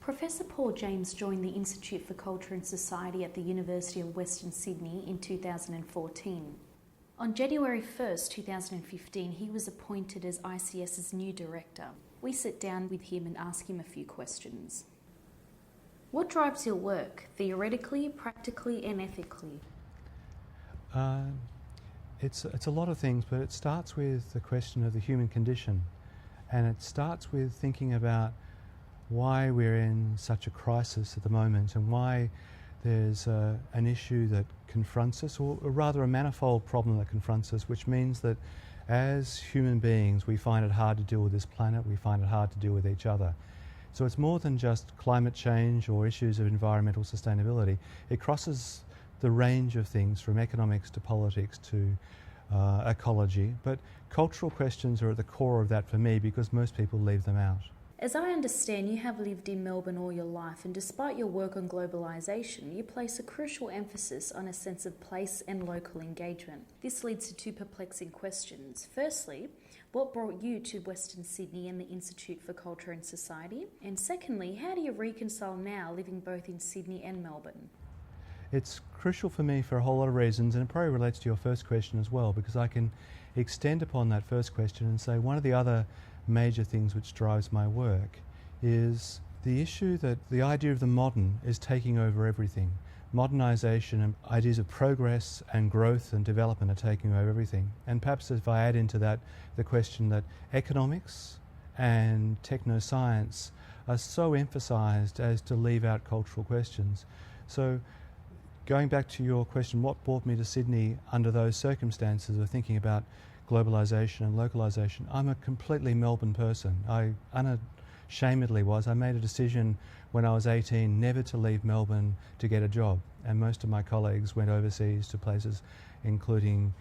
Professor Paul James joined the Institute for Culture and Society at the University of Western Sydney in 2014. On January 1st, 2015, he was appointed as ICS's new director. We sit down with him and ask him a few questions. What drives your work, theoretically, practically and ethically? It's a lot of things, but it starts with the question of the human condition. And it starts with thinking about why we're in such a crisis at the moment and why there's an issue that confronts us, or rather a manifold problem that confronts us, which means that as human beings we find it hard to deal with this planet, we find it hard to deal with each other. So it's more than just climate change or issues of environmental sustainability. It crosses the range of things from economics to politics to ecology, but cultural questions are at the core of that for me because most people leave them out. As I understand, you have lived in Melbourne all your life, and despite your work on globalisation, you place a crucial emphasis on a sense of place and local engagement. This leads to two perplexing questions. Firstly, what brought you to Western Sydney and the Institute for Culture and Society? And secondly, how do you reconcile now living both in Sydney and Melbourne? It's crucial for me for a whole lot of reasons, and it probably relates to your first question as well, because I can extend upon that first question and say one of the other major things which drives my work is the issue that the idea of the modern is taking over everything. Modernisation and ideas of progress and growth and development are taking over everything. And perhaps if I add into that the question that economics and technoscience are so emphasised as to leave out cultural questions. So going back to your question, what brought me to Sydney under those circumstances of thinking about globalisation and localisation? I'm a completely Melbourne person. I unashamedly was. I made a decision when I was 18 never to leave Melbourne to get a job, and most of my colleagues went overseas to places including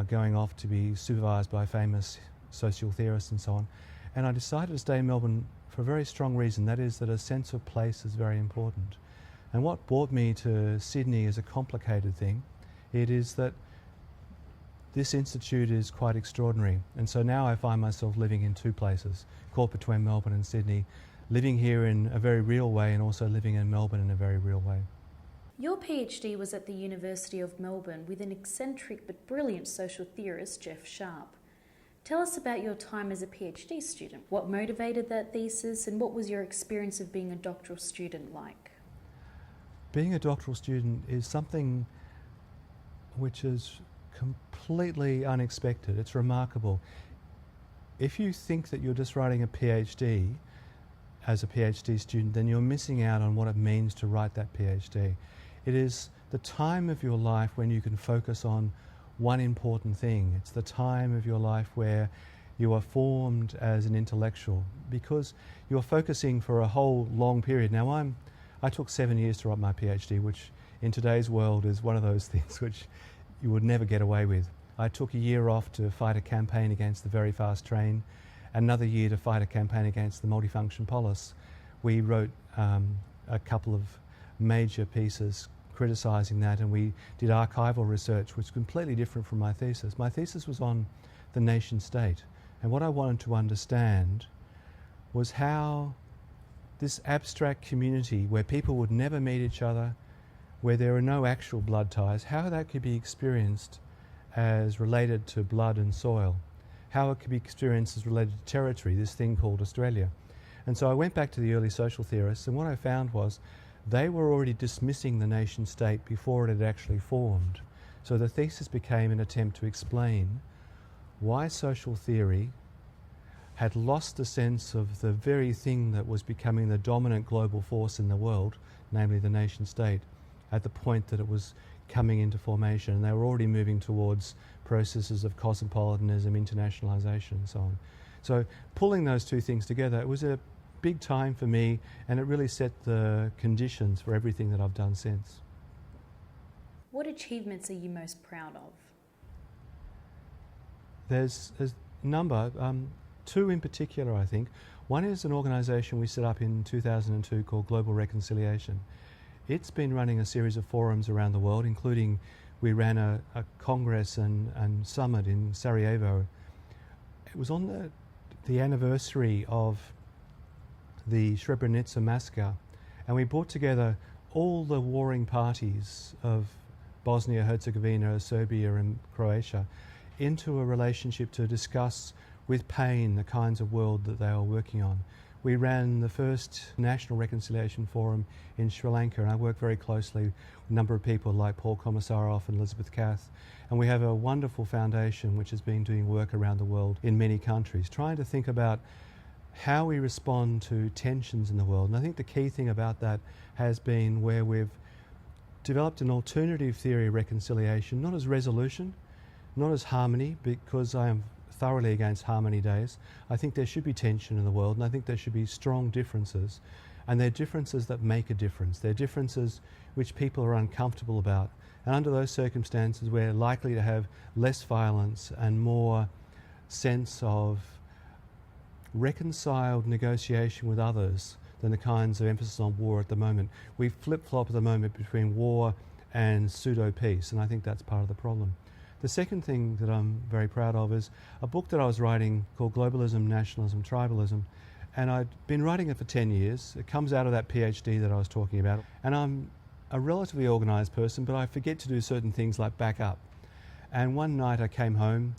going off to be supervised by famous social theorists and so on. And I decided to stay in Melbourne for a very strong reason, that is that a sense of place is very important. And what brought me to Sydney is a complicated thing. It is that this institute is quite extraordinary, and so now I find myself living in two places, caught between Melbourne and Sydney, living here in a very real way and also living in Melbourne in a very real way. Your PhD was at the University of Melbourne with an eccentric but brilliant social theorist, Jeff Sharp. Tell us about your time as a PhD student. What motivated that thesis, and what was your experience of being a doctoral student like? Being a doctoral student is something which is completely unexpected. It's remarkable. If you think that you're just writing a PhD as a PhD student, then you're missing out on what it means to write that PhD. It is the time of your life when you can focus on one important thing. It's the time of your life where you are formed as an intellectual because you're focusing for a whole long period. Now I took 7 years to write my PhD, which in today's world is one of those things which you would never get away with. I took a year off to fight a campaign against the very fast train, another year to fight a campaign against the multifunction polis. We wrote a couple of major pieces criticising that, and we did archival research which was completely different from my thesis. My thesis was on the nation state, and what I wanted to understand was how this abstract community where people would never meet each other, where there are no actual blood ties, how that could be experienced as related to blood and soil, how it could be experienced as related to territory, this thing called Australia. And so I went back to the early social theorists, and what I found was they were already dismissing the nation state before it had actually formed. So the thesis became an attempt to explain why social theory had lost the sense of the very thing that was becoming the dominant global force in the world, namely the nation state, at the point that it was coming into formation, and they were already moving towards processes of cosmopolitanism, internationalisation and so on. So pulling those two things together, it was a big time for me, and it really set the conditions for everything that I've done since. What achievements are you most proud of? There's a number, two in particular I think. One is an organisation we set up in 2002 called Global Reconciliation. It's been running a series of forums around the world, including we ran a congress and summit in Sarajevo. It was on the anniversary of the Srebrenica massacre And we brought together all the warring parties of Bosnia, Herzegovina, Serbia and Croatia into a relationship to discuss with pain the kinds of world that they are working on. We ran the first National Reconciliation Forum in Sri Lanka, and I work very closely with a number of people like Paul Komisarov and Elizabeth Kath. And we have a wonderful foundation which has been doing work around the world in many countries, trying to think about how we respond to tensions in the world. And I think the key thing about that has been where we've developed an alternative theory of reconciliation, not as resolution, not as harmony, because I am thoroughly against harmony days. I think there should be tension in the world, and I think there should be strong differences. And they're differences that make a difference. They're differences which people are uncomfortable about. And under those circumstances, we're likely to have less violence and more sense of reconciled negotiation with others than the kinds of emphasis on war at the moment. We flip-flop at the moment between war and pseudo-peace, and I think that's part of the problem. The second thing that I'm very proud of is a book that I was writing called Globalism, Nationalism, Tribalism, and I'd been writing it for 10 years. It comes out of that PhD that I was talking about, and I'm a relatively organised person, but I forget to do certain things like back up. And one night I came home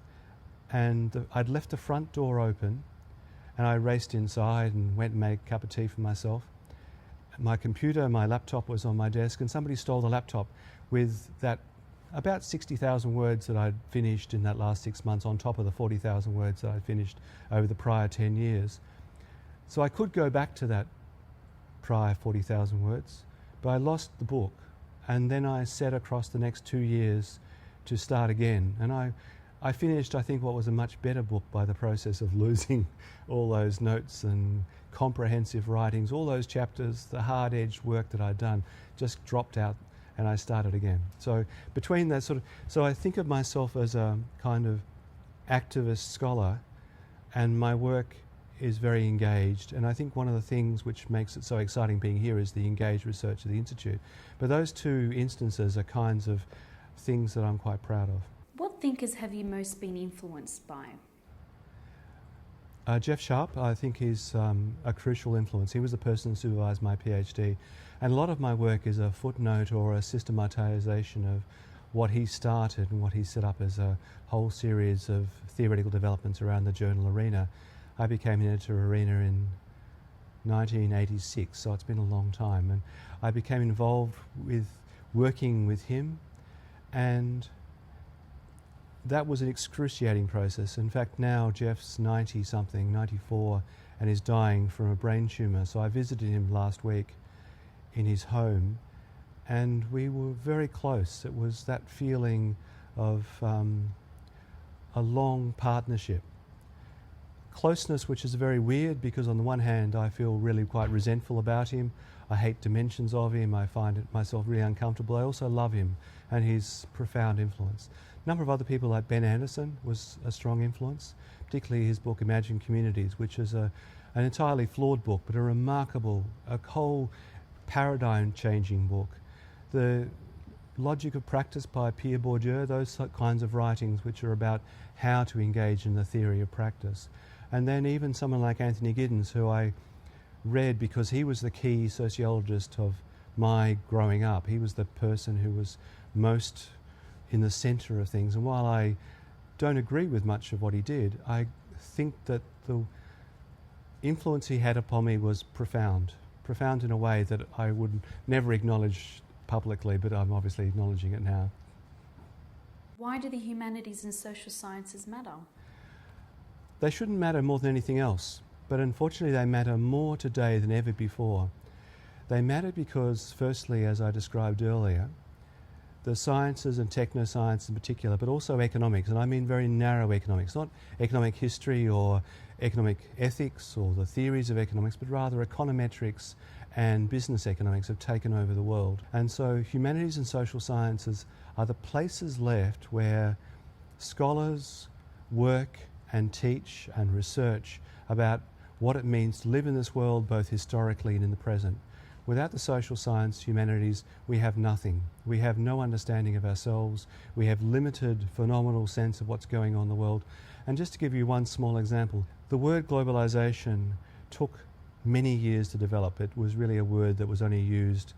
and I'd left the front door open, and I raced inside and went and made a cup of tea for myself. My computer, my laptop was on my desk, and somebody stole the laptop with that about 60,000 words that I'd finished in that last 6 months on top of the 40,000 words that I'd finished over the prior 10 years. So I could go back to that prior 40,000 words, but I lost the book. And then I set across the next 2 years to start again. And I finished, I think, what was a much better book by the process of losing all those notes and comprehensive writings, all those chapters, the hard-edged work that I'd done just dropped out, and I started again. So between that so I think of myself as a kind of activist scholar, and my work is very engaged. And I think one of the things which makes it so exciting being here is the engaged research of the Institute. But those two instances are kinds of things that I'm quite proud of. What thinkers have you most been influenced by? Jeff Sharp, I think, is a crucial influence. He was the person who supervised my PhD, and a lot of my work is a footnote or a systematization of what he started and what he set up as a whole series of theoretical developments around the journal Arena. I became an editor of Arena in 1986, so it's been a long time, and I became involved with working with him, and that was an excruciating process. In fact, now Jeff's 90-something, 94, and is dying from a brain tumour. So I visited him last week in his home, and we were very close. It was that feeling of a long partnership. Closeness, which is very weird, because on the one hand I feel really quite resentful about him. I hate dimensions of him. I find it myself really uncomfortable. I also love him and his profound influence. A number of other people like Ben Anderson was a strong influence, particularly his book Imagine Communities, which is an entirely flawed book, but a remarkable, a whole paradigm-changing book. The Logic of Practice by Pierre Bourdieu, those kinds of writings which are about how to engage in the theory of practice. And then even someone like Anthony Giddens, who I read because he was the key sociologist of my growing up. He was the person who was most in the centre of things. And while I don't agree with much of what he did, I think that the influence he had upon me was profound in a way that I would never acknowledge publicly, but I'm obviously acknowledging it now. Why do the humanities and social sciences matter? They shouldn't matter more than anything else, but unfortunately they matter more today than ever before. They matter because, firstly, as I described earlier, the sciences and technoscience in particular, but also economics, and I mean very narrow economics, not economic history or economic ethics or the theories of economics, but rather econometrics and business economics have taken over the world. And so humanities and social sciences are the places left where scholars work and teach and research about what it means to live in this world both historically and in the present. Without the social science, humanities, we have nothing. We have no understanding of ourselves. We have limited, phenomenal sense of what's going on in the world. And just to give you one small example, the word globalization took many years to develop. It was really a word that was only used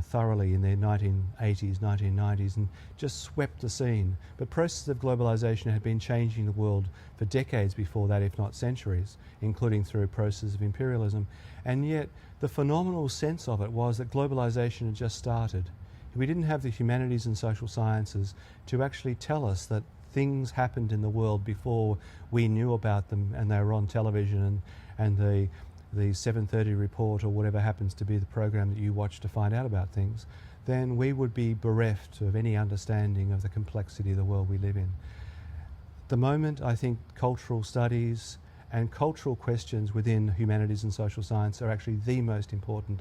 thoroughly in the 1980s, 1990s, and just swept the scene. But processes of globalization had been changing the world for decades before that, if not centuries, including through processes of imperialism. And yet the phenomenal sense of it was that globalization had just started. We didn't have the humanities and social sciences to actually tell us that things happened in the world before we knew about them, and they were on television, and the 7:30 report or whatever happens to be the program that you watch to find out about things, then we would be bereft of any understanding of the complexity of the world we live in. At the moment, I think cultural studies and cultural questions within humanities and social science are actually the most important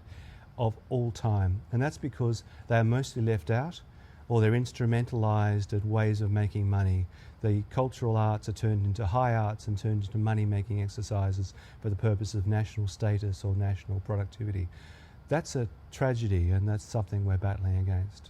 of all time. And that's because they are mostly left out, or they're instrumentalized as ways of making money. The cultural arts are turned into high arts and turned into money-making exercises for the purpose of national status or national productivity. That's a tragedy, and that's something we're battling against.